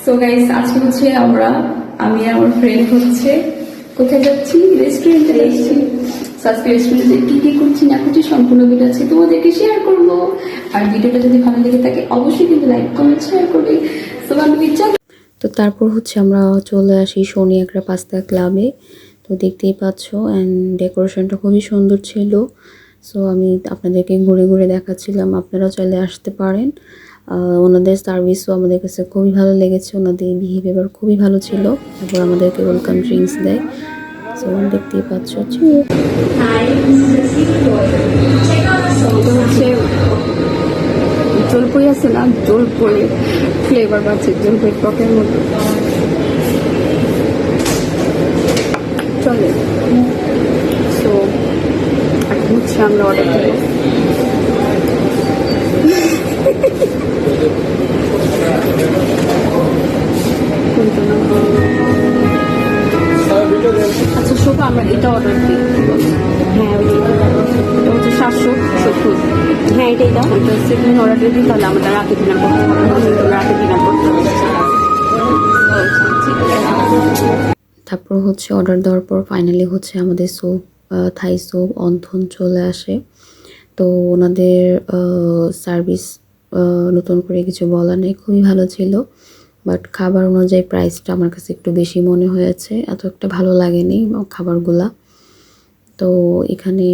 So guys আজকে হচ্ছে আমি আর আমার ফ্রেন্ড হচ্ছে কোথায় যাচ্ছি, রেস্টুরেন্টে যাচ্ছি। আজকে রেস্টুরেন্টে কি কি করছি না করছি সম্পূর্ণ ভিডিও আছে তোমাদেরকে শেয়ার করবো। আর ভিডিওটা যদি ভালো লেগে থাকে অবশ্যই কিন্তু লাইক কমেন্ট শেয়ার করবে। সো বান্ধবী চলো। তো তারপর হচ্ছে আমরা চলে আসি শনি একটা পাস্তা ক্লাবে। তো দেখতেই পাচ্ছ অ্যান্ড ডেকোরেশনটা খুবই সুন্দর ছিল। সো আমি আপনাদেরকে ঘুরে ঘুরে দেখাচ্ছিলাম, আপনারাও চলে আসতে পারেন। ওনাদের সার্ভিসও আমাদের কাছে খুবই ভালো লেগেছে, ওনাদের বিহেভিয়ার খুবই ভালো ছিল। তারপর আমাদেরকে ওয়েলকাম ড্রিঙ্কস দেয়। সো দেখতেই পাচ্ছ হচ্ছে জলপুরি আছে না, জলপুরি ফ্লেভার পাচ্ছে, জলপুরি টকের মতো চলে। সো এখন হচ্ছে আমরা অর্ডার দেবো। আচ্ছা শোভা, আমরা এটা অর্ডার দিই। হ্যাঁ এটা হচ্ছে 770। হ্যাঁ এটাই দাও, এটা সেকেন্ড অর্ডার দিই, তাহলে আমাদের রাতে ডিনার করতে হবে। রাতে ডিনার করতে হবে। তারপর হচ্ছে অর্ডার দেওয়ার পর ফাইনালি হচ্ছে আমাদের স্যুপ, থাই স্যুপ অন্থন চলে আসে। তো ওনাদের সার্ভিস নতুন করে কিছু বলা নেই, খুবই ভালো ছিল। বাট খাবার অনুযায়ী প্রাইসটা আমার কাছে একটু বেশি মনে হয়েছে, এত একটা ভালো লাগেনি খাবারগুলা। তো এখানে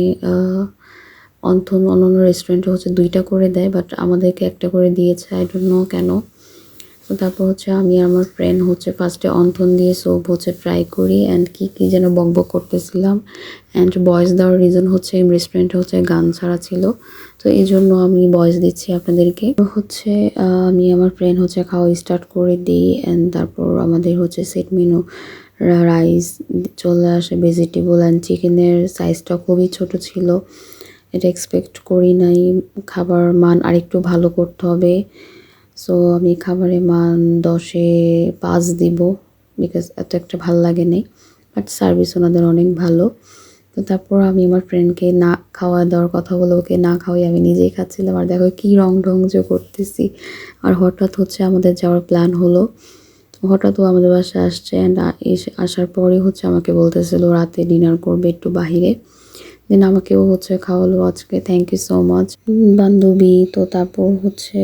অন্থন অন্যান্য রেস্টুরেন্টে হচ্ছে 2টা করে দেয়, বাট আমাদেরকে একটা করে দিয়েছে, আই ডোন্ট নো কেন। তো তারপর হচ্ছে আমি আর আমার ফ্রেন্ড হচ্ছে ফার্স্টে অন্থন দিয়ে স্যুপ হচ্ছে ট্রাই করি অ্যান্ড কী যেন বকবক করতেছিলাম। অ্যান্ড ভয়েস দেওয়ার রিজন হচ্ছে এই রেস্টুরেন্টে হচ্ছে গান ছাড়া ছিল, তো এই জন্য আমি ভয়েস দিচ্ছি আপনাদেরকে। হচ্ছে আমি আমার ফ্রেন্ড হচ্ছে খাওয়া স্টার্ট করে দিই অ্যান্ড তারপর আমাদের হচ্ছে সেট মেনু রাইস চলে আসে, ভেজিটেবল অ্যান্ড চিকেনের সাইজটা খুবই ছোট ছিল, এটা এক্সপেক্ট করি নাই। খাবার মান আরেকটু ভালো করতে হবে। সো আমি খাবারের মান 10-এ 5 দিব, বিকজ এত একটা ভালো লাগে নাই, বাট সার্ভিস ওনাদের অনেক ভালো। তো তারপর আমি আমার ফ্রেন্ডকে না খাওয়া দেওয়ার কথা বলে ওকে না খাওয়াই আমি নিজেই খাচ্ছিলাম। আর দেখো কী রং যে করতেছি। আর হঠাৎ হচ্ছে আমাদের যাওয়ার প্ল্যান হলো, হঠাৎ ও আমাদের বাসায় আসছে অ্যান্ড আসার পরে হচ্ছে আমাকে বলতেছিল রাতে ডিনার করবে একটু বাহিরে। দেন আমাকেও হচ্ছে খাওয়ালো আজকে, থ্যাংক ইউ সো মাচ বান্ধবী। তো তারপর হচ্ছে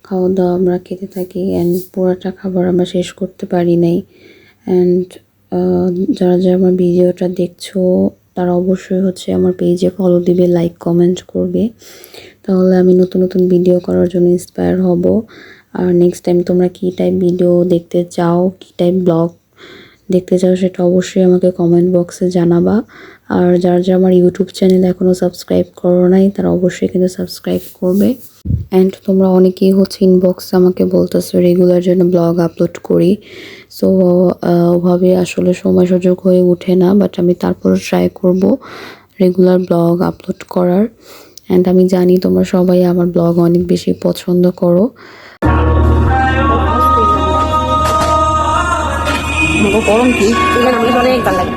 খাওয়া দাওয়া আমরা খেতে থাকি অ্যান্ড পুরোটা খাবার আমরা শেষ করতে পারি নাই। অ্যান্ড যারা আমার ভিডিওটা দেখছো তারা অবশ্যই হচ্ছে আমার পেজে ফলো দিবে, লাইক কমেন্ট করবে, তাহলে আমি নতুন নতুন ভিডিও করার জন্য ইন্সপায়ার হব। আর নেক্সট টাইম তোমরা কী টাইপ ভিডিও দেখতে চাও, কী টাইপ ব্লগ দেখতে চাও সেটা অবশ্যই আমাকে কমেন্ট বক্সে জানাবা। আর যারা আমার ইউটিউব চ্যানেল এখনও সাবস্ক্রাইব করো নাই তারা অবশ্যই কিন্তু সাবস্ক্রাইব করবে। অ্যান্ড তোমরা অনেকেই হচ্ছে ইনবক্সে আমাকে বলতেছো রেগুলার যেন ব্লগ আপলোড করি। সো ওভাবে আসলে সময় সুযোগ হয়ে ওঠে না, বাট আমি তারপরে ট্রাই করব রেগুলার ব্লগ আপলোড করার। অ্যান্ড আমি জানি তোমরা সবাই আমার ব্লগ অনেক বেশি পছন্দ করো। গরম কি অনেকবার লাগে।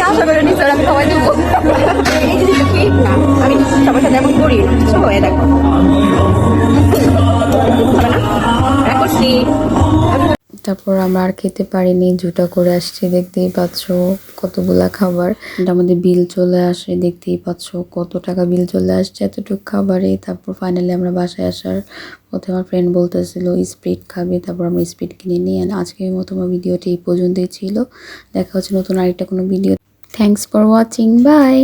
আশা করে নিশ্চয় আমি খাওয়াই দেবো, এই জিনিসটা ঠিক না, আমি সবার সাথে এমন করি না। সবাই দেখো তারপর আমরা আর খেতে পারিনি, জুটা করে আসছি, দেখতেই পাচ্ছ কতগুলা খাবার। আমাদের বিল চলে আসে, দেখতেই পাচ্ছ কত টাকা বিল চলে আসছে এতটুকু খাবারে। তারপর ফাইনালি আমরা বাসায় আসার পথে আমার ফ্রেন্ড বলতেছিল স্প্রিট খাবে, তারপর আমরা স্প্রিট কিনে নিই। অ্যান্ড আজকের মতো আমার ভিডিওটি এই পর্যন্তই ছিল, দেখা হচ্ছে নতুন আরেকটা কোনো video. Thanks for watching, by.